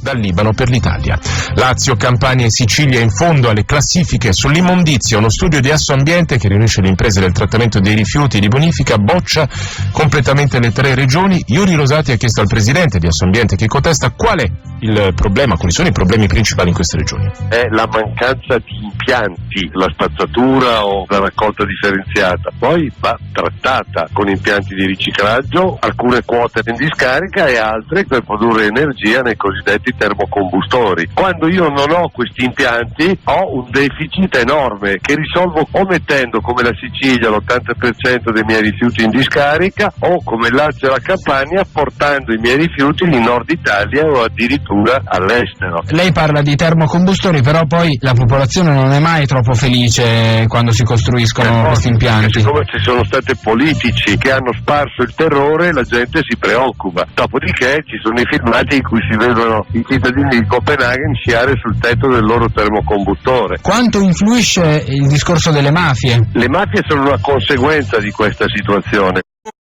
dal Libano per l'Italia. Lazio, Campania e Sicilia in fondo alle classifiche sull'immondizia. Uno studio di Assoambiente che riunisce le imprese del trattamento dei rifiuti di bonifica boccia completamente le 3 regioni. Iuri Rosati ha chiesto al presidente di Assoambiente che contesta qual è il problema, quali sono i problemi principali in queste regioni. È la mancanza di impianti, la spazzatura o la raccolta differenziata, poi va trattata con impianti di riciclaggio, alcune quote in discarica e altre per produrre energia nei cosiddetti termocombustori. Quando io non ho questi impianti ho un deficit enorme che risolvo o mettendo come la Sicilia l'80% dei miei rifiuti in discarica o come il Lazio e la Campania portando i miei rifiuti in Nord Italia o addirittura all'estero. Lei parla di termocombustori, però poi la popolazione non è mai troppo felice quando si costruiscono questi impianti. Siccome ci sono stati politici che hanno sparso il terrore, la gente si preoccupa. Dopodiché ci sono i filmati in cui si vedono i cittadini di Copenaghen sciare sul tetto del loro termocombustore. Quanto influisce il discorso delle mafie? Le mafie sono una conseguenza di questa situazione.